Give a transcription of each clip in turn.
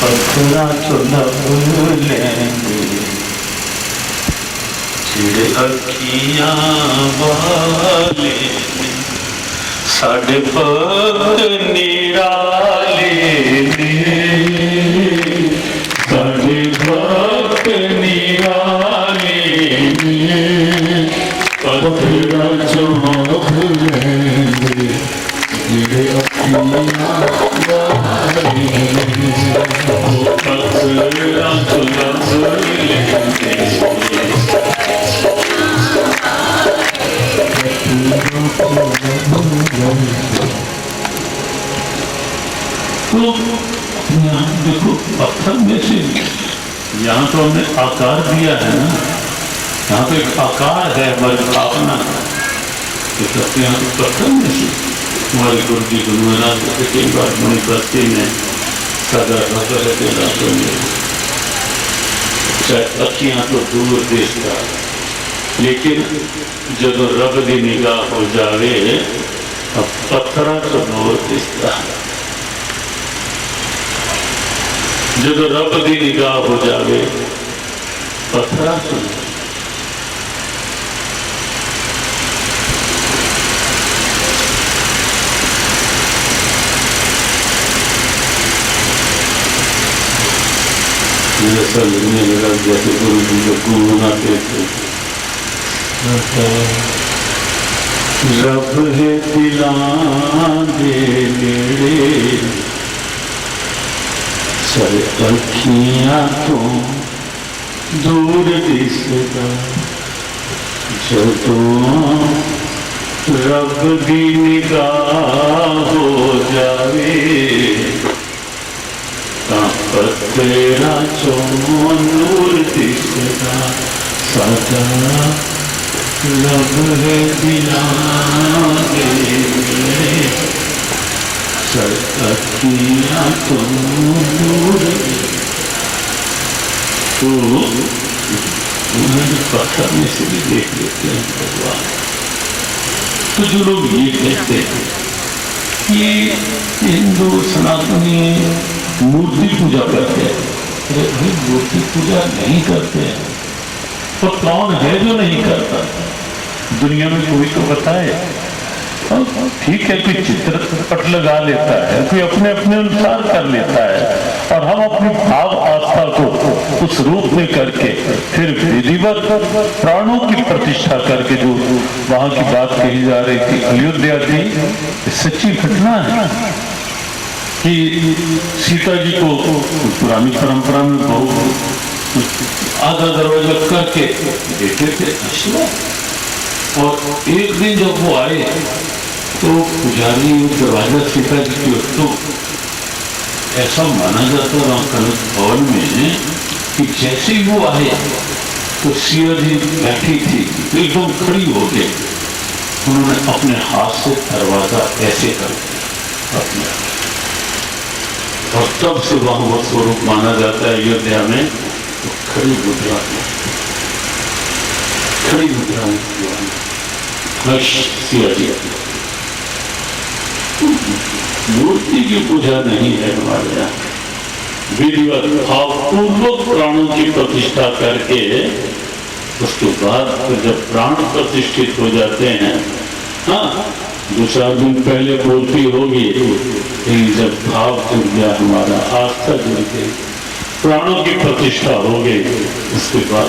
पत्थरा चुलब लेंगे चिड़े अखियां वाले साढ़े पग निराले ने साढ़े पग निराले ने पत्थरा चुलब लेंगे चिड़े अखियां पत्थरा चुलब लेंगे तो यहाँ देखो पत्थर में से यहाँ तो हमने आकार दिया है ना, यहाँ तो एक आकार है हमारी भावना तो कहते यहाँ तो पत्थर में से हमारे गुरु जी गुरु महाराज कई बार मणि बस्ती में सदा अखियां तो दूर देश का लेकिन जब रब की निगाह हो जावे अब पत्थरा तो नूर दिसता जब रब की निगाह हो जावे पत्थरा तो ऐसा लगने लगा जैसे गुरु जी को गुनगुनाते थे रब है दिलां दे नेड़े सर अखियां तो दूर दिसदा जदों रब दी निगाह हो जावे पत्थरा चो नूर दिसदा सादा रब है दिलां दे नेड़े सर अखियां तो दूर तो उन्हें पत्थर में से भी देख लेते हैं भगवान। तो जो लोग ये कहते हैं कि हिंदू सनातनी मूर्ति पूजा करते हैं, अरे भाई मूर्ति पूजा नहीं करते हैं तो कौन है जो नहीं करता? दुनिया में कोई तो बताए। ठीक है कोई चित्रपट लगा लेता है, कोई अपने अपने अनुसार कर लेता है और हम अपनी भाव आस्था को उस रूप में करके फिर विधिवत प्राणों की प्रतिष्ठा करके जो वहां की बात कही जा रही थी अयोध्या की सच्ची घटना है कि सीता जी को पुरानी परंपरा में बहुत आधा दरवाजा करके देते थे आशीर्वाद और एक दिन जब वो आए तो पुजारी दरवाजा सीता जी की तो ऐसा माना जाता राम कनक भवन में कि जैसे ही वो आए तो सिया जी बैठी थी एकदम खड़ी हो गई, उन्होंने अपने हाथ से दरवाजा ऐसे कर दिया और तब से वहां वो स्वरूप माना जाता है अयोध्या में तो खड़ी मुद्रा सिया जी मूर्ति की पूजा नहीं है हमारे यहाँ, विधिवत भावपूर्वक प्राणों की प्रतिष्ठा करके उसके बाद जब प्राण प्रतिष्ठित हो जाते हैं, हाँ 2-4 दिन पहले बोलती होगी जब भाव जुड़ गया हमारा आस्था जुड़ गई प्राणों की प्रतिष्ठा हो गई उसके बाद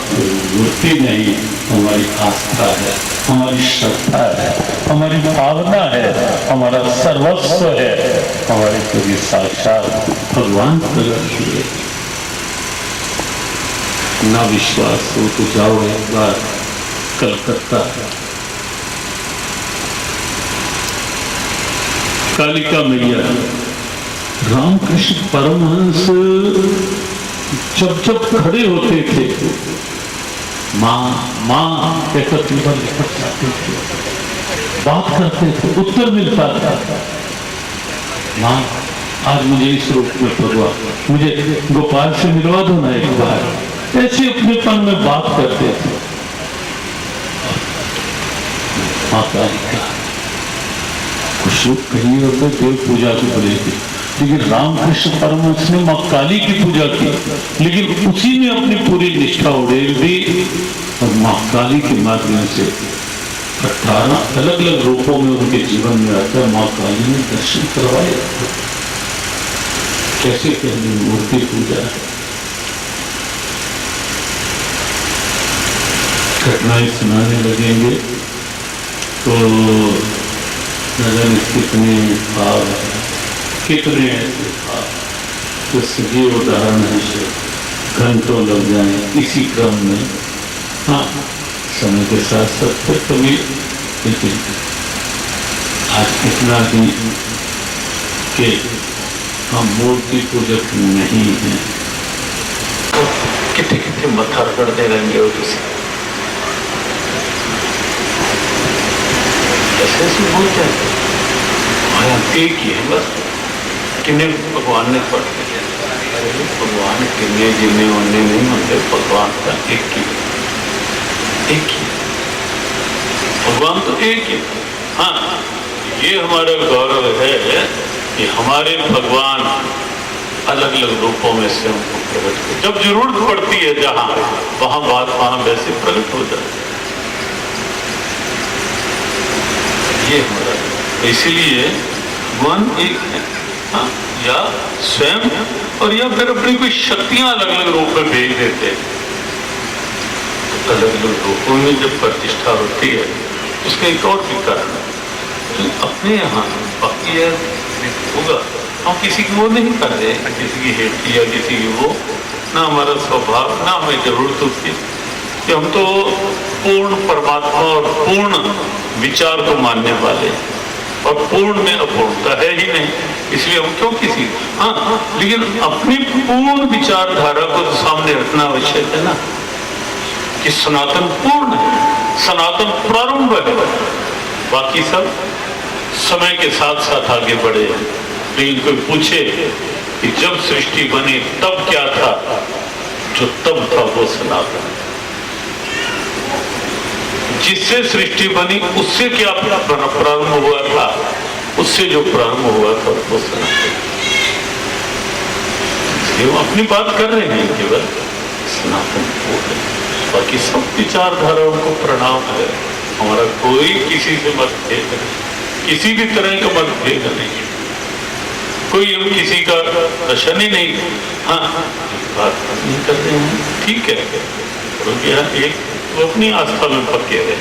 मूर्ति नहीं हमारी आस्था है, हमारी श्रद्धा है, हमारी भावना है, हमारा सर्वस्व है, हमारे कभी साक्षात भगवान प्रकट हुए। ना विश्वास हो तो जाओ एक बार कलकत्ता कालिका मैया रामकृष्ण परमहंस जब जब खड़े होते थे माँ माँ कहकर टेबल निकट जाते थे, बात करते थे, उत्तर मिलता था माँ आज मुझे इस रूप में भगवान मुझे गोपाल से मिलवा दो ना एक बार, ऐसे अपनेपन में बात करते थे। माता कुछ लोग कहीं होते देव पूजा को बोले थे लेकिन रामकृष्ण परमहंस ने माँ काली की पूजा की, लेकिन उसी में अपनी पूरी निष्ठा उड़ेल दी और माँ काली के माध्यम से 18 अलग अलग रूपों में उनके जीवन में आता माँ काली ने दर्शन करवाए। कैसे कहनी मूर्ति पूजा है। घटनाएं सुनाने लगेंगे तो न जाने कितने भाव हैं, कितने ऐसे भाव तो सभी उदाहरण है, घंटों लग जाए इसी क्रम में। हाँ, समय के साथ साथ फिर कभी, लेकिन आज इतना ही कि हम मूर्ति पूजक नहीं हैं। तो कितने कितने मत्था रगड़ते रहेंगे और किसी ऐसे ऐसे बोलते हैं हमारा एक ही है बस। किन्ने भगवान ने पढ़ भगवान किन्ने जिन्ने उन्ने नहीं होते, भगवान का एक ही भगवान तो एक ही। हाँ, ये हमारा गौरव है कि हमारे भगवान अलग अलग रूपों में से हमको प्रकट हो, जब जरूरत पड़ती है जहां वहां बात वहां वैसे प्रकट हो जाए। ये हमारा, इसीलिए भगवान एक है। हाँ, या स्वयं और या फिर अपनी कोई शक्तियां अलग अलग रूप में भेज देते हैं। अलग अलग रूपों में जब प्रतिष्ठा होती है उसका एक और भी कारण है कि अपने यहाँ बाकी है होगा, हम किसी की वो नहीं कर रहे, किसी की हेठी या किसी की वो, ना हमारा स्वभाव, ना हमें जरूरत होती है कि हम तो पूर्ण परमात्मा और पूर्ण विचार को मानने वाले, और पूर्ण में अपूर्णता है ही नहीं, इसलिए हम क्यों किसी। हाँ, लेकिन अपनी पूर्ण विचारधारा को तो सामने रखना आवश्यक है ना, कि सनातन पूर्ण है, सनातन प्रारंभ है, बाकी सब समय के साथ साथ आगे बढ़े। लेकिन कोई पूछे कि जब सृष्टि बनी तब क्या था, जो तब था वो सनातन। जिससे सृष्टि बनी उससे क्या प्रारंभ हुआ था, उससे जो प्रारंभ हुआ था वो सनातन। हम अपनी बात कर रहे हैं केवल सनातन वो है, बाकी सब विचारधाराओं को प्रणाम है। हमारा कोई किसी से मतभेद नहीं, किसी भी तरह का मतभेद नहीं, कोई हम किसी का दर्शन ही नहीं। हाँ, बात नहीं कर रहे हैं, ठीक है, क्योंकि यहाँ एक वो अपनी आस्था में पक्के रहे,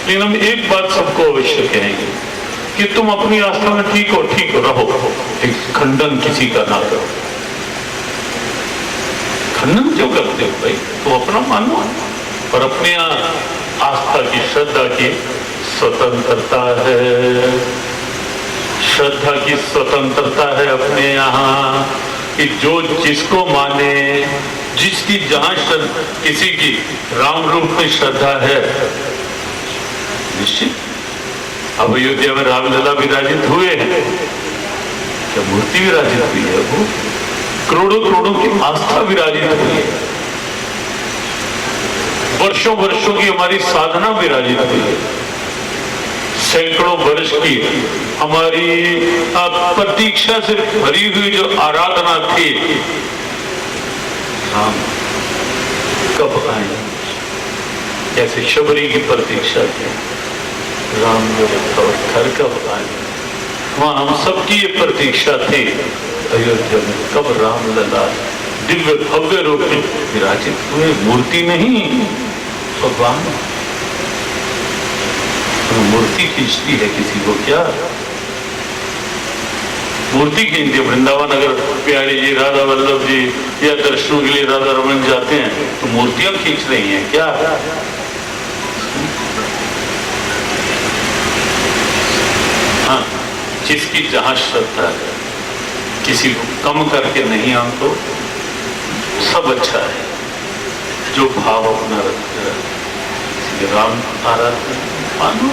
लेकिन हम एक बात सबको अवश्य कहेंगे कि तुम अपनी आस्था में ठीक हो रहो, एक खंडन किसी का ना करो। खंडन क्यों करते हो भाई, तो अपना मानो, और अपने आस्था की श्रद्धा की स्वतंत्रता है, श्रद्धा की स्वतंत्रता है अपने यहाँ, कि जो जिसको माने, जिसकी जहां किसी की राम रूप में श्रद्धा है, निश्चित। अब अयोध्या में रामलला विराजित हुए हैं, क्या मूर्ति विराजित हुई है, वो करोड़ों करोड़ों की आस्था विराजित हुई है, वर्षों वर्षों की हमारी साधना विराजित हुई है, सैकड़ों वर्ष की हमारी प्रतीक्षा से भरी हुई जो आराधना थी, राम कब आए, जैसे शबरी की प्रतीक्षा थी, राम घर कब आए, वहां हम सबकी ये प्रतीक्षा थी अयोध्या में, कब रामलला दिव्य भव्य रूप में विराजित हुए। मूर्ति नहीं, भगवान। तो मूर्ति खींचती है किसी को क्या, मूर्ति खींचती है। वृंदावन अगर प्यारी जी, राधा वल्लभ जी या दर्शनों के लिए राधा रमन जाते हैं तो मूर्तियां खींच रही हैं क्या। हाँ, जिसकी जहां श्रद्धा है, किसी को कम करके नहीं आंको, सब अच्छा है। जो भाव अपना रखते हैं, किसी राम आराधना मानो,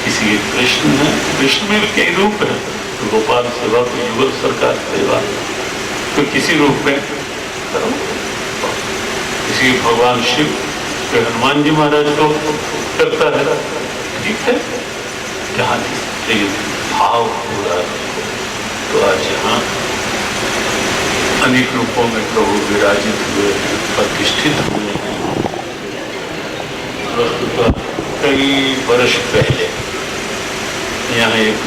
किसी के कृष्ण है, कृष्ण में कई रूप है, तो गोपाल सेवा को युगल सरकार सेवा तो किसी रूप में करो, किसी भगवान शिव के हनुमान जी महाराज को करता है, ठीक है, जहाँ भाव पूरा। तो आज यहाँ अनेक रूपों में प्रभु विराजित हुए हैं, प्रतिष्ठित हुए हैं। वस्तुतः कई वर्ष पहले यहाँ एक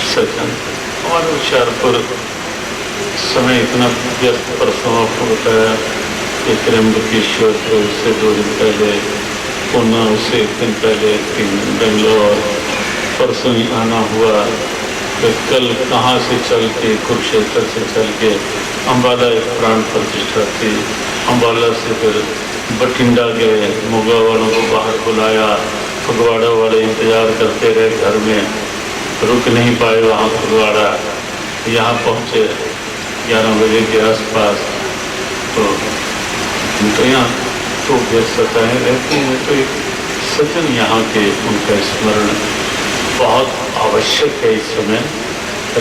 सज्जन हमारे होशियारपुर समय इतना व्यस्त परसों बताया कि त्र्यंबकेश्वर से उससे 2 दिन पहले पुणे, उससे 1 दिन पहले 3 दिन बेंगलोर, परसों ही आना हुआ। फिर कल कहाँ से चल के, कुरुक्षेत्र से चल के अम्बाला एक प्राण प्रतिष्ठा थी, अम्बाला से फिर बठिंडा गए, मोगा वालों को बाहर बुलाया, फगवाड़ा वाले इंतजार करते रहे घर में, रुक नहीं पाए वहाँ फगवाड़ा। यहाँ पहुँचे 11 बजे के आसपास, तो यहाँ तो व्यस्तताएँ रहती हैं, तो एक सज्जन यहाँ के उनका स्मरण बहुत आवश्यक है इस समय,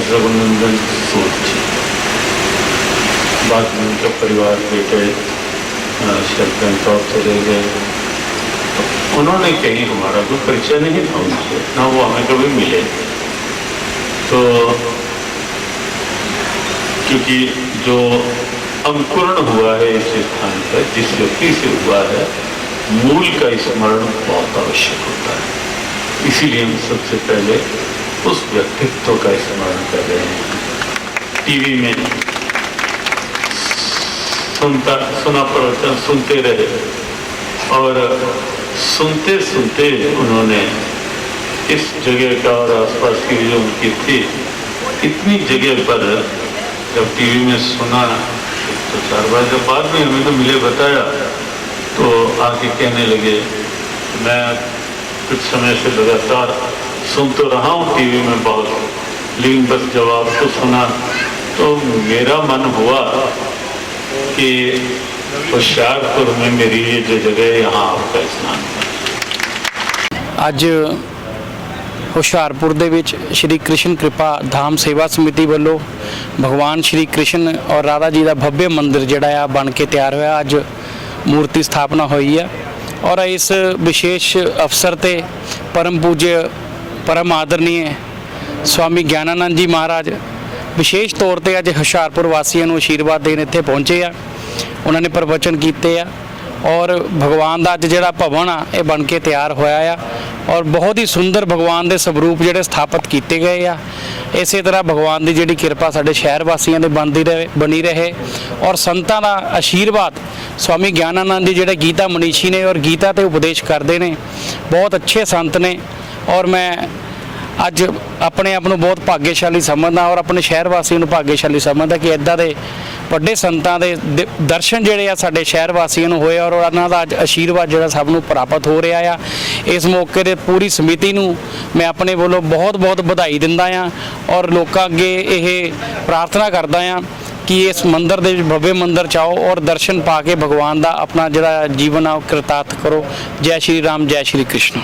रघुनंदन सूद जी। बाद में उनका परिवार बेटे शायद बैंकॉक चले गए। उन्होंने कहीं हमारा कोई परिचय नहीं था उनसे, ना वो हमें कभी मिले। तो क्योंकि जो अंकुरण हुआ है इस स्थान पर, जिस व्यक्ति से हुआ है, मूल का स्मरण बहुत आवश्यक होता है। इसीलिए हम सबसे पहले उस व्यक्तित्व का स्मरण कर रहे हैं। टीवी में सुना प्रवचन सुनते रहे और सुनते सुनते उन्होंने इस जगह का और आसपास की जो उनकी थी, इतनी जगह पर जब टीवी में सुना तो 4 बार, जब बाद में हमें तो मिले बताया तो आके कहने लगे, मैं कुछ समय से लगातार सुन तो रहा हूँ टीवी में बहुत, लेकिन बस जब आपको सुना तो मेरा मन हुआ कि होशियारपुर में मेरी ये जो जगह है, यहाँ आपका स्नान है। ਅੱਜ ਹੁਸ਼ਿਆਰਪੁਰ ਦੇ ਵਿੱਚ ਸ਼੍ਰੀ ਕ੍ਰਿਸ਼ਨ ਕਿਰਪਾ ਧਾਮ ਸੇਵਾ ਸਮਿਤੀ ਵੱਲੋਂ ਭਗਵਾਨ ਸ਼੍ਰੀ ਕ੍ਰਿਸ਼ਨ ਔਰ ਰਾਧਾ ਜੀ ਦਾ ਭव्य ਮੰਦਿਰ ਜਿਹੜਾ ਆ ਬਣ ਕੇ ਤਿਆਰ ਹੋਇਆ। ਅੱਜ ਮੂਰਤੀ ਸਥਾਪਨਾ ਹੋਈ ਹੈ ਔਰ ਇਸ ਵਿਸ਼ੇਸ਼ ਅਵਸਰ ਤੇ परम पूज्य परम आदरणीय स्वामी ज्ञानानंद जी महाराज विशेष तौर पर अज हुशियारपुर वासियों को आशीर्वाद देने इत्थे पहुँचे आ। उन्होंने प्रवचन किए आ और भगवान का अज जिहड़ा भवन आ ये बन के तैयार होया आ और बहुत ही सुंदर भगवान के स्वरूप जिहड़े स्थापित किए गए आ। इस तरह भगवान की जिहड़ी कृपा साडे शहर वासियों ने बनी रहे और संतां दा आशीर्वाद स्वामी ज्ञानानंद जी जिहड़े गीता मनीषी ने और गीता ते उपदेश करते हैं, बहुत अच्छे संत ने और मैं अज अपने आप को बहुत भाग्यशाली समझदा और अपने शहर वासियों को भाग्यशाली समझदा कि इदां दे ਵੱਡੇ संतां दे दर्शन जिहड़े आ साडे शहर वासियों को होए और उन्हां दा अज आशीर्वाद जिहड़ा सब नूं प्राप्त हो रहा आ। इस मौके ते पूरी समिति नूं मैं अपने वल्लों बहुत बहुत बधाई दिंदा आ और लोकां अगे इह प्रार्थना करदा आ कि इस मंदिर दे भव्य मंदिर च आओ और दर्शन पा के भगवान का अपना जिहड़ा जीवन आ कृतार्थ करो। जय श्री राम, जय श्री कृष्ण।